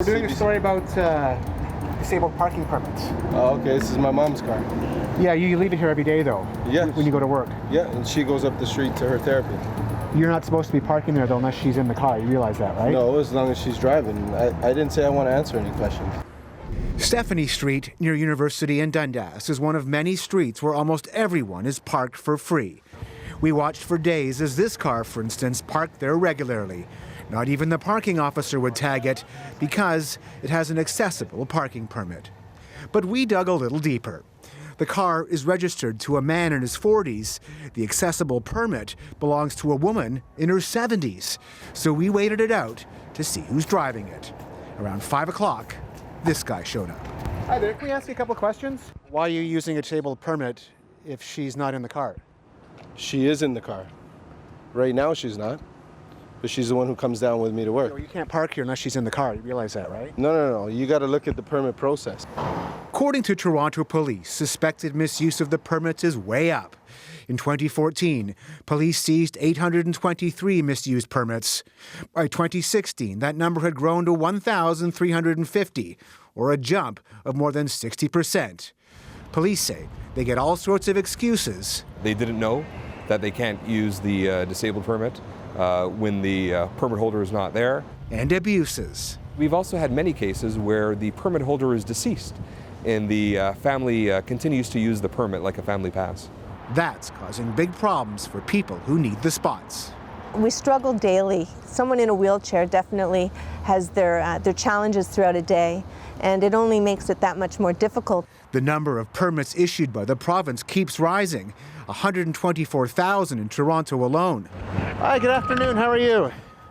We're doing a story about disabled parking permits. Oh, okay. This is my mom's car. Yeah, you leave it here every day though. Yeah. When you go to work. Yeah, and she goes up the street to her therapy. You're not supposed to be parking there though unless she's in the car. You realize that, right? No, as long as she's driving. I didn't say I want to answer any questions. Stephanie Street near University in Dundas is one of many streets where almost everyone is parked for free. We watched for days as this car, for instance, parked there regularly. Not even the parking officer would tag it because it has an accessible parking permit. But we dug a little deeper. The car is registered to a man in his 40s. The accessible permit belongs to a woman in her 70s. So we waited it out to see who's driving it. Around 5 o'clock, this guy showed up. Hi there, can we ask you a couple of questions? Why are you using a disabled permit if she's not in the car? She is in the car. Right now she's not. But she's the one who comes down with me to work. You can't park here unless she's in the car. You realize that, right? No. You got to look at the permit process. According to Toronto police, suspected misuse of the permits is way up. In 2014, police seized 823 misused permits. By 2016, that number had grown to 1,350, or a jump of more than 60%. Police say they get all sorts of excuses. They didn't know that they can't use the disabled permit when the permit holder is not there. And abuses. We've also had many cases where the permit holder is deceased and the family continues to use the permit like a family pass. That's causing big problems for people who need the spots. We struggle daily. Someone in a wheelchair definitely has their challenges throughout a day, and it only makes it that much more difficult. The number of permits issued by the province keeps rising, 124,000 in Toronto alone. Hi, good afternoon, how are you?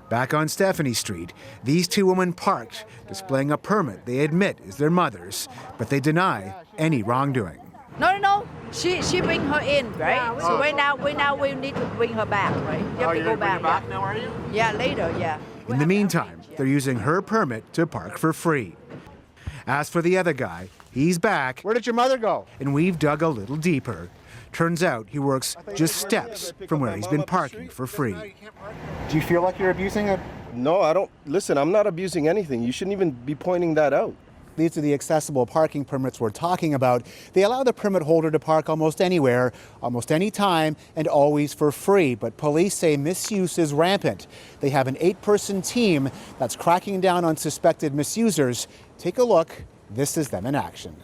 Back on Stephanie Street, these two women parked, displaying a permit they admit is their mother's, but they deny any wrongdoing. No. She bring her in, right? So right now we need to bring her back, right? You have to go back. Now, are you? Yeah, later, yeah. In the meantime, they're using her permit to park for free. As for the other guy, he's back. Where did your mother go? And we've dug a little deeper. Turns out he works just steps from where he's been parking for free. Do you feel like you're abusing it? No, I don't. Listen, I'm not abusing anything. You shouldn't even be pointing that out. These are the accessible parking permits we're talking about. They allow the permit holder to park almost anywhere, almost any time, and always for free. But police say misuse is rampant. They have an 8-person team that's cracking down on suspected misusers. Take a look. This is them in action.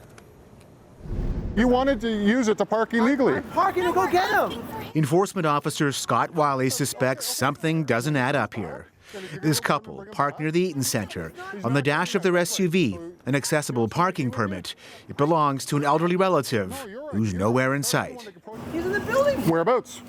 You wanted to use it to park illegally. I'm parking to go get him. Enforcement officer Scott Wiley suspects something doesn't add up here. This couple parked near the Eaton Centre. On the dash of their SUV, an accessible parking permit. It belongs to an elderly relative who's nowhere in sight. He's in the building. Whereabouts?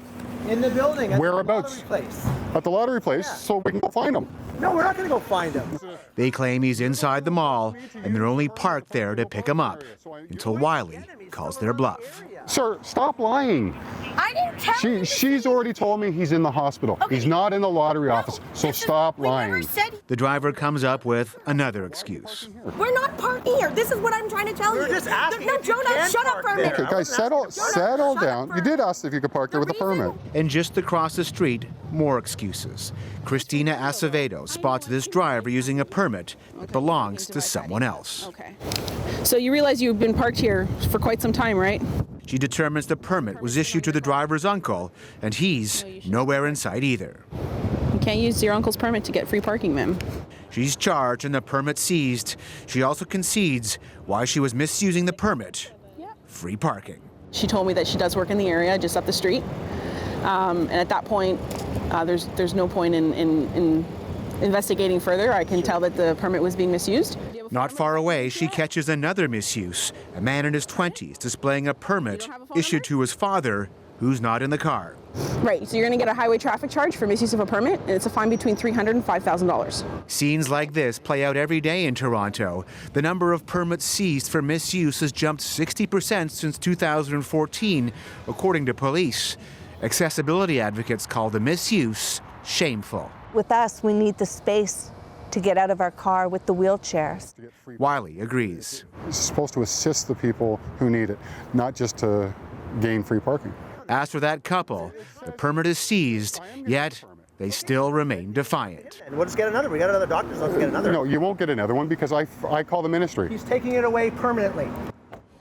In the building. At Whereabouts? The lottery place. At the lottery place, Yeah. so we can go find him. No, we're not going to go find him. They claim he's inside the mall, and they're only parked there to pick him up, until Wiley calls their bluff. Sir, stop lying. I didn't tell you. She's already told me he's in the hospital. Okay. He's not in the lottery office, so stop We never lying. said The driver comes up with another excuse. we're not parking here. This is what I'm trying to tell you. We're just asking No, if you Jonah, can shut up park for a there. minute. Okay, guys, settle down. You did ask if you could park there with a permit. And just across the street, more excuses. Christina Acevedo spots this driver using a permit that belongs to someone else. Okay. So you realize you've been parked here for quite some time, right? She determines the permit was issued to the driver's uncle, and he's nowhere in sight either. You can't use your uncle's permit to get free parking, ma'am. She's charged and the permit seized. She also concedes why she was misusing the permit. Free parking. She told me that she does work in the area just up the street. And at that point, there's no point in investigating further. I can tell that the permit was being misused. Not far away, she catches another misuse. A man in his 20s displaying a permit issued to his father, who's not in the car. Right, so you're going to get a highway traffic charge for misuse of a permit, and it's a fine between $300 and $5,000. Scenes like this play out every day in Toronto. The number of permits seized for misuse has jumped 60% since 2014, according to police. Accessibility advocates call the misuse shameful. With us, we need the space to get out of our car with the wheelchairs. Wiley agrees. It's supposed to assist the people who need it, not just to gain free parking. As for that couple, the permit is seized, yet they still remain defiant. And we'll just get another. We got another doctor's. Let's get another. No, you won't get another one because I call the ministry. He's taking it away permanently.